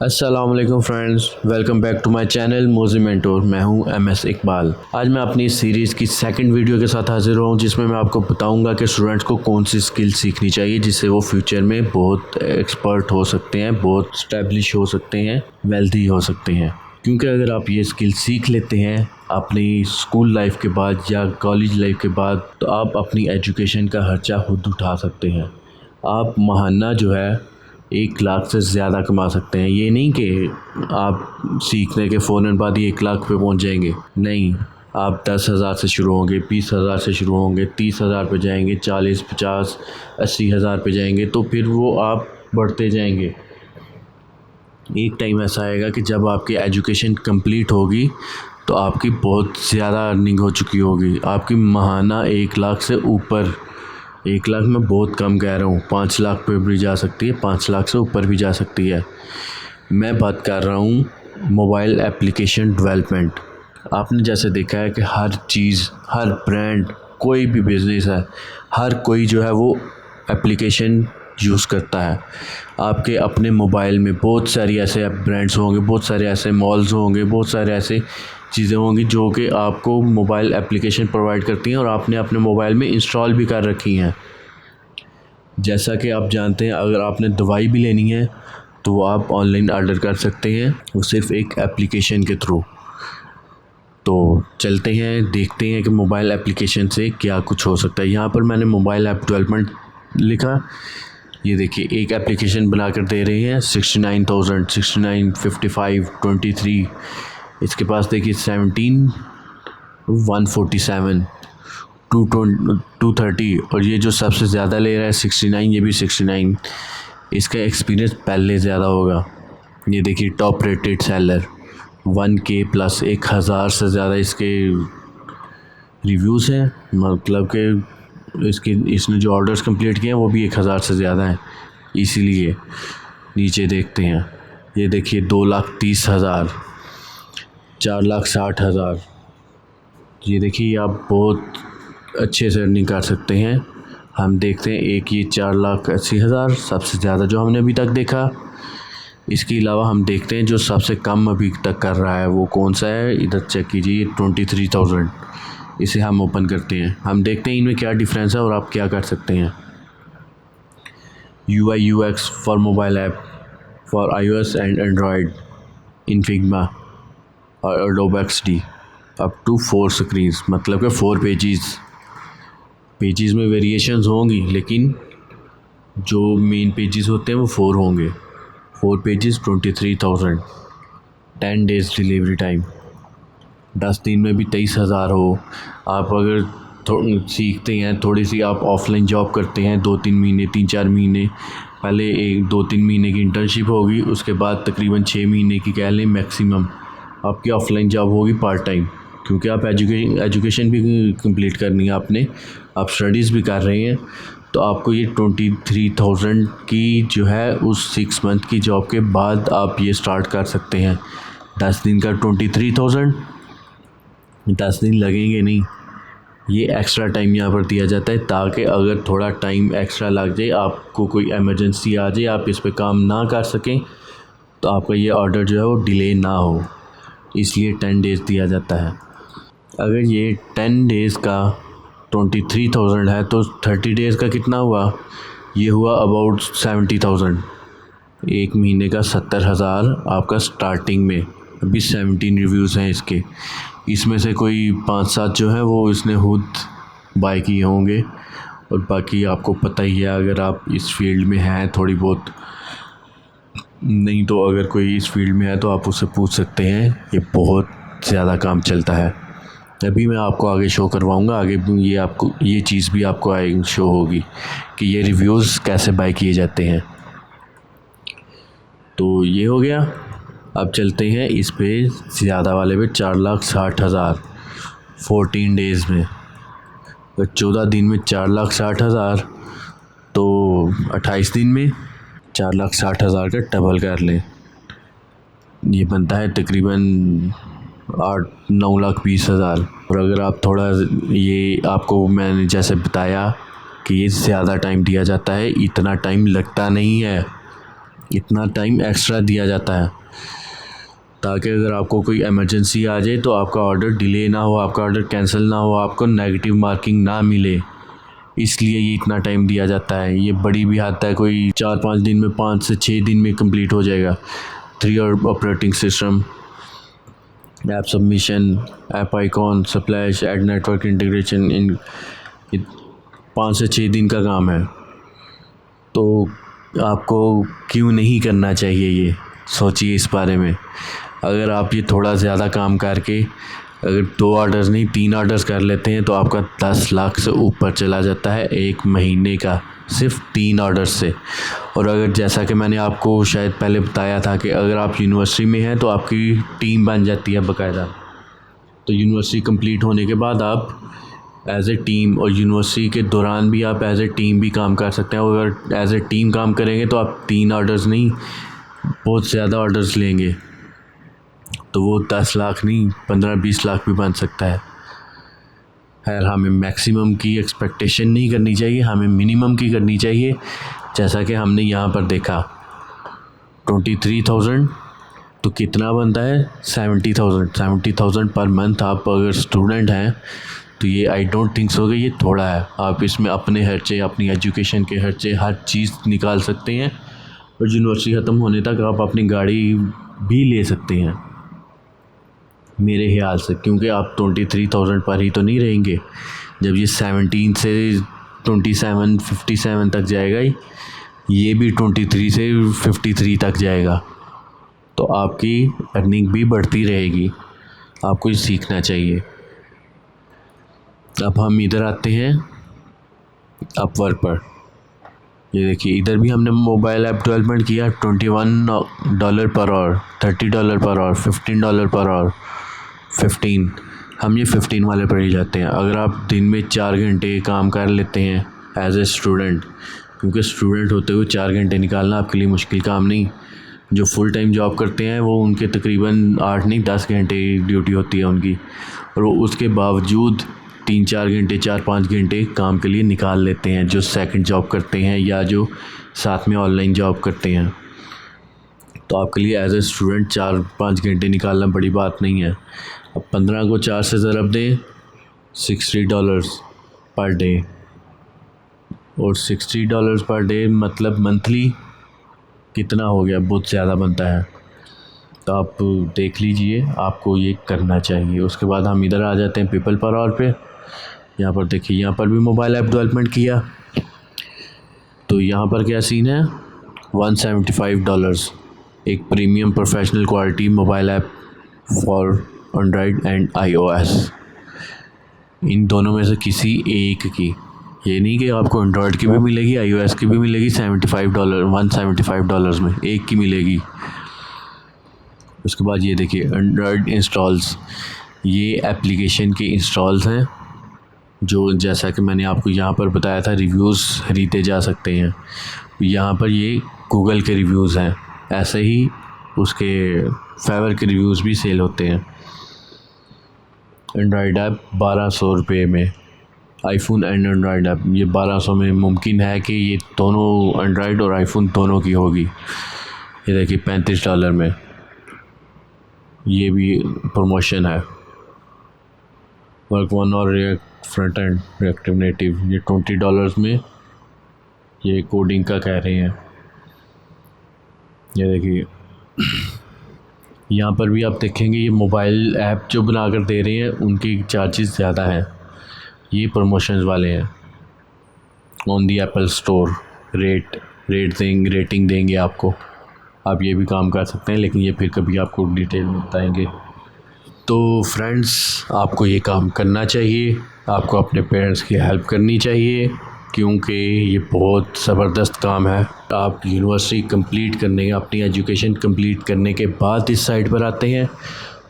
अस्सलाम वालेकुम friends, welcome back to my channel मोजी मेंटोर। मैं हूं एमएस इकबाल। आज मैं अपनी इस सीरीज़ की सेकंड वीडियो के साथ हाजिर हूं, जिसमें मैं आपको बताऊंगा कि स्टूडेंट्स को कौन सी स्किल सीखनी चाहिए जिससे वो फ्यूचर में बहुत एक्सपर्ट हो सकते हैं, बहुत स्टैब्लिश हो सकते हैं, वेल्दी हो सकते हैं। क्योंकि अगर आप ये स्किल सीख लेते हैं अपनी स्कूल लाइफ के बाद या कॉलेज लाइफ के बाद, तो आप अपनी एजुकेशन का खर्चा खुद उठा सकते हैं। आप माहाना जो है 1 लाख से ज़्यादा कमा सकते हैं। ये नहीं कि आप सीखने के फ़ौरन बाद ही 1 लाख पे पहुंच जाएंगे, नहीं। आप 10,000 से शुरू होंगे, 20,000 से शुरू होंगे, 30,000 पे जाएंगे, 40, 50, 80,000 पे जाएंगे, तो फिर वो आप बढ़ते जाएंगे। एक टाइम ऐसा आएगा कि जब आपकी एजुकेशन कंप्लीट होगी तो आपकी बहुत ज़्यादा अर्निंग हो चुकी होगी। आपकी माहाना 1 लाख से ऊपर, 1 लाख मैं बहुत कम कह रहा हूँ, 5 लाख पे भी जा सकती है, 5 लाख से ऊपर भी जा सकती है। मैं बात कर रहा हूँ मोबाइल एप्लीकेशन डेवलपमेंट। आपने जैसे देखा है कि हर चीज़, हर ब्रांड, कोई भी बिज़नेस है, हर कोई जो है वो एप्लीकेशन यूज़ करता है। आपके अपने मोबाइल में बहुत सारी ऐसे ब्रांड्स होंगे, बहुत सारे ऐसे मॉल्स होंगे, बहुत सारे ऐसे चीज़ें होंगी जो कि आपको मोबाइल एप्लीकेशन प्रोवाइड करती हैं और आपने अपने मोबाइल में इंस्टॉल भी कर रखी हैं। जैसा कि आप जानते हैं, अगर आपने दवाई भी लेनी है तो वो आप ऑनलाइन ऑर्डर कर सकते हैं, वो सिर्फ एक एप्लीकेशन के थ्रू। तो चलते हैं, देखते हैं कि मोबाइल एप्लीकेशन से क्या कुछ हो सकता है। यहाँ पर मैंने मोबाइल ऐप डेवलपमेंट लिखा, ये देखिए एक एप्लीकेशन बना कर दे रही है 69,000, 69, 55, 23। इसके पास देखिए 17, 147, 230, और ये जो सबसे ज़्यादा ले रहा है 69, ये भी 69। इसका एक्सपीरियंस पहले ज़्यादा होगा। ये देखिए top rated seller 1K plus, 1,000 से ज़्यादा इसके रिव्यूज़ हैं। मतलब कि इसने जो ऑर्डर्स कंप्लीट किए हैं वो भी 1,000 से ज़्यादा हैं। इसीलिए नीचे देखते हैं, ये देखिए 2,30,000, 4,60,000। ये देखिए आप बहुत अच्छे से अर्निंग कर सकते हैं। हम देखते हैं एक ये 4,80,000 सबसे ज़्यादा जो हमने अभी तक देखा। इसके अलावा हम देखते हैं जो सबसे कम अभी तक कर रहा है वो कौन सा है। इधर चेक कीजिए 23,000। इसे हम ओपन करते हैं, हम देखते हैं इनमें क्या डिफरेंस है और आप क्या कर सकते हैं। UI UX for mobile app for iOS and Android in Figma और Adobe XD up to 4 screens, मतलब कि 4 पेजेस में वेरिएशंस होंगी, लेकिन जो मेन पेजेस होते हैं वो 4 होंगे। 4 पेजेस 23,000, 10 डेज़ डिलीवरी टाइम, 10 दिन में भी 23,000 हो। आप अगर सीखते हैं, थोड़ी सी आप ऑफलाइन जॉब करते हैं 2-3 महीने, 3-4 महीने, पहले 1-2-3 महीने की इंटर्नशिप होगी, उसके बाद तकरीबन 6 महीने की कह लें मैक्सिमम आपकी ऑफलाइन जॉब होगी पार्ट टाइम। क्योंकि आप एजुकेशन भी कंप्लीट करनी है आपने, आप स्टडीज़ भी कर रहे हैं, तो आपको ये 23,000 की जो है उस 6 मंथ की जॉब के बाद आप ये स्टार्ट कर सकते हैं। 10 दिन का 23,000, 10 दिन लगेंगे नहीं। ये एक्स्ट्रा टाइम यहाँ पर दिया जाता है ताकि अगर थोड़ा टाइम एक्स्ट्रा लग जाए, आपको कोई इमरजेंसी आ जाए, आप इस पे काम ना कर सकें, तो आपका ये ऑर्डर जो है वो डिले ना हो, इसलिए 10 डेज़ दिया जाता है। अगर ये 10 डेज़ का 23,000 है तो 30 डेज़ का कितना हुआ? ये हुआ अबाउट 70,000। एक महीने का 70,000 आपका स्टार्टिंग में। अभी 17 रिव्यूज़ हैं इसके, इसमें से कोई 5-7 जो है वो इसने खुद बाय किए होंगे, और बाकी आपको पता ही है अगर आप इस फील्ड में हैं थोड़ी बहुत। नहीं तो अगर कोई इस फील्ड में है तो आप उससे पूछ सकते हैं, ये बहुत ज़्यादा काम चलता है। अभी मैं आपको आगे शो करवाऊंगा, आगे ये आपको ये चीज़ भी आपको आगे शो होगी कि ये रिव्यूज़ कैसे बाय किए जाते हैं। तो ये हो गया। अब चलते हैं इस पे ज़्यादा वाले पे, 4,60,000 14 डेज़ में। तो 14 दिन में 4,60,000, तो 28 दिन में 4,60,000 का डबल कर लें, ये बनता है तकरीबन 8-9,20,000। और अगर आप थोड़ा, ये आपको मैंने जैसे बताया कि ये ज़्यादा टाइम दिया जाता है, इतना टाइम लगता नहीं है। इतना टाइम एक्स्ट्रा दिया जाता है ताकि अगर आपको कोई इमरजेंसी आ जाए तो आपका ऑर्डर डिले ना हो, आपका ऑर्डर कैंसिल ना हो, आपको नेगेटिव मार्किंग ना मिले, इसलिए ये इतना टाइम दिया जाता है। ये बड़ी भी आता है, कोई 4-5 दिन में, 5 से 6 दिन में कंप्लीट हो जाएगा। 3 operating system, app submission, app icon, splash, ad network integration, in 5 से 6 दिन का काम है। तो आपको क्यों नहीं करना चाहिए, ये सोचिए इस बारे में। अगर आप ये थोड़ा ज़्यादा काम करके अगर 2 ऑर्डर्स नहीं 3 ऑर्डर्स कर लेते हैं तो आपका 10 लाख से ऊपर चला जाता है एक महीने का, सिर्फ 3 ऑर्डर से। और अगर जैसा कि मैंने आपको शायद पहले बताया था कि अगर आप यूनिवर्सिटी में हैं तो आपकी टीम बन जाती है बाकायदा। तो यूनिवर्सिटी कंप्लीट होने के बाद आप एज ए टीम, और यूनिवर्सिटी के दौरान भी आप एज ए टीम भी काम कर सकते हैं। और अगर एज ए टीम काम करेंगे तो आप 3 ऑर्डर्स नहीं बहुत ज़्यादा ऑर्डर्स लेंगे, तो वो 10 लाख नहीं 15-20 लाख भी बन सकता है। खैर, हमें मैक्सिमम की एक्सपेक्टेशन नहीं करनी चाहिए, हमें मिनिमम की करनी चाहिए। जैसा कि हमने यहाँ पर देखा 23,000 तो कितना बनता है 70,000 पर मंथ। आप अगर स्टूडेंट हैं तो ये आई डोंट थिंक सो कि ये थोड़ा है। आप इसमें अपने खर्चे, अपनी एजुकेशन के खर्चे, हर चीज़ निकाल सकते हैं। और यूनिवर्सिटी ख़त्म होने तक आप अपनी गाड़ी भी ले सकते हैं मेरे ख्याल से, क्योंकि आप 23,000 पर ही तो नहीं रहेंगे। जब ये 17 से 57 तक जाएगा, ये भी 23 से 53 तक जाएगा, तो आपकी अर्निंग भी बढ़ती रहेगी। आपको ये सीखना चाहिए। अब हम इधर आते हैं अपवर्क पर। ये देखिए, इधर भी हमने मोबाइल ऐप डेवलपमेंट किया। $21 per hour, $30 per hour, $15 per hour, 15। हम ये 15 वाले पर ही जाते हैं। अगर आप दिन में 4 घंटे काम कर लेते हैं एज ए स्टूडेंट, क्योंकि स्टूडेंट होते हुए 4 घंटे निकालना आपके लिए मुश्किल काम नहीं। जो फुल टाइम जॉब करते हैं वो उनके तकरीबन 8 नहीं 10 घंटे ड्यूटी होती है उनकी, और वो उसके बावजूद 3-4 घंटे 4-5 घंटे काम के लिए निकाल लेते हैं, जो सेकंड जॉब करते हैं या जो साथ में ऑनलाइन जॉब करते हैं। तो आपके लिए एज ए स्टूडेंट 4-5 घंटे निकालना बड़ी बात नहीं है। अब 15 को 4 से ज़रब दें, $60 पर डे, और $60 पर डे मतलब मंथली कितना हो गया, बहुत ज़्यादा बनता है। तो आप देख लीजिए, आपको ये करना चाहिए। उसके बाद हम इधर आ जाते हैं पीपल पर आवर पे। यहाँ पर देखिए, यहाँ पर भी मोबाइल ऐप डेवलपमेंट किया। तो यहाँ पर क्या सीन है, $175 एक premium professional quality mobile app for Android and iOS। इन दोनों में से किसी एक की, ये नहीं कि आपको एंड्रॉयड की भी मिलेगी iOS की भी मिलेगी, $175 में एक की मिलेगी। उसके बाद ये देखिए एंड्रॉयड इंस्टॉल्स, ये एप्लीकेशन के इंस्टॉल्स हैं जो जैसा कि मैंने आपको यहाँ पर बताया था रिव्यूज़ खरीदे जा सकते हैं। यहाँ पर ये गूगल के रिव्यूज़ हैं, ऐसे ही उसके फेवर के रिव्यूज़ भी सेल होते हैं। एंड्रॉयड ऐप $1200 में, आईफोन एंड एंड्रॉयड ऐप ये 1200 में। मुमकिन है कि ये दोनों एंड्रॉयड और आईफोन दोनों की होगी। ये देखिए $35 में, ये भी प्रमोशन है। वर्क वन और react front end reactive native, ये $20 में, ये कोडिंग का कह रहे हैं। ये देखिए यहाँ पर भी आप देखेंगे ये मोबाइल ऐप जो बनाकर दे रहे हैं उनकी चार्जेस ज़्यादा हैं, ये प्रमोशंस वाले हैं। On the Apple store rating देंगे आपको, आप ये भी काम कर सकते हैं, लेकिन ये फिर कभी आपको डिटेल में बताएंगे। तो फ्रेंड्स, आपको ये काम करना चाहिए, आपको अपने पेरेंट्स की हेल्प करनी चाहिए, क्योंकि ये बहुत ज़बरदस्त काम है। आप यूनिवर्सिटी कंप्लीट करने, अपनी एजुकेशन कंप्लीट करने के बाद इस साइट पर आते हैं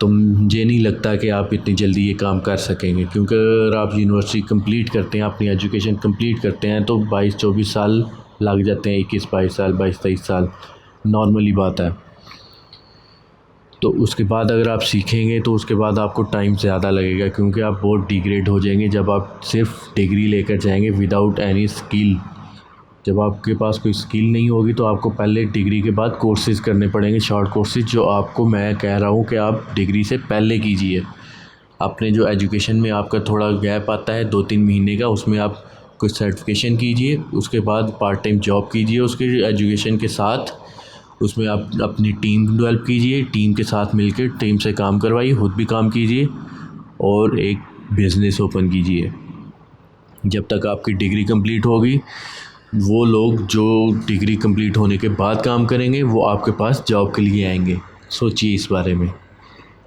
तो मुझे नहीं लगता कि आप इतनी जल्दी ये काम कर सकेंगे, क्योंकि अगर आप यूनिवर्सिटी कंप्लीट करते हैं, अपनी एजुकेशन कंप्लीट करते हैं तो 22-24 साल लग जाते हैं, 21-22 साल, 22-23 साल नॉर्मली बात है। तो उसके बाद अगर आप सीखेंगे तो उसके बाद आपको टाइम ज़्यादा लगेगा, क्योंकि आप बहुत डिग्रेड हो जाएंगे जब आप सिर्फ डिग्री लेकर जाएंगे विदाउट एनी स्किल। जब आपके पास कोई स्किल नहीं होगी तो आपको पहले डिग्री के बाद कोर्सेज करने पड़ेंगे, शॉर्ट कोर्सेज, जो आपको मैं कह रहा हूँ कि आप डिग्री से पहले कीजिए। अपने जो एजुकेशन में आपका थोड़ा गैप आता है 2-3 महीने का, उसमें आप कुछ सर्टिफिकेशन कीजिए, उसके बाद पार्ट टाइम जॉब कीजिए उसके एजुकेशन के साथ। उसमें आप अपनी टीम डेवलप कीजिए, टीम के साथ मिलकर टीम से काम करवाइए, खुद भी काम कीजिए और एक बिज़नेस ओपन कीजिए। जब तक आपकी डिग्री कंप्लीट होगी, वो लोग जो डिग्री कंप्लीट होने के बाद काम करेंगे वो आपके पास जॉब के लिए आएंगे। सोचिए इस बारे में,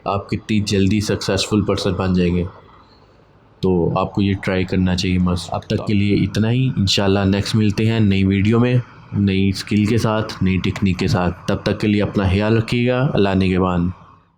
आप कितनी जल्दी सक्सेसफुल पर्सन बन जाएंगे। तो आपको ये ट्राई करना चाहिए मस्त। अब तक के लिए इतना ही, इंशाल्लाह नेक्स्ट मिलते हैं नई वीडियो में, नई स्किल के साथ, नई टेक्निक के साथ। तब तक के लिए अपना ख्याल रखिएगा। अल्लाह निगहबान।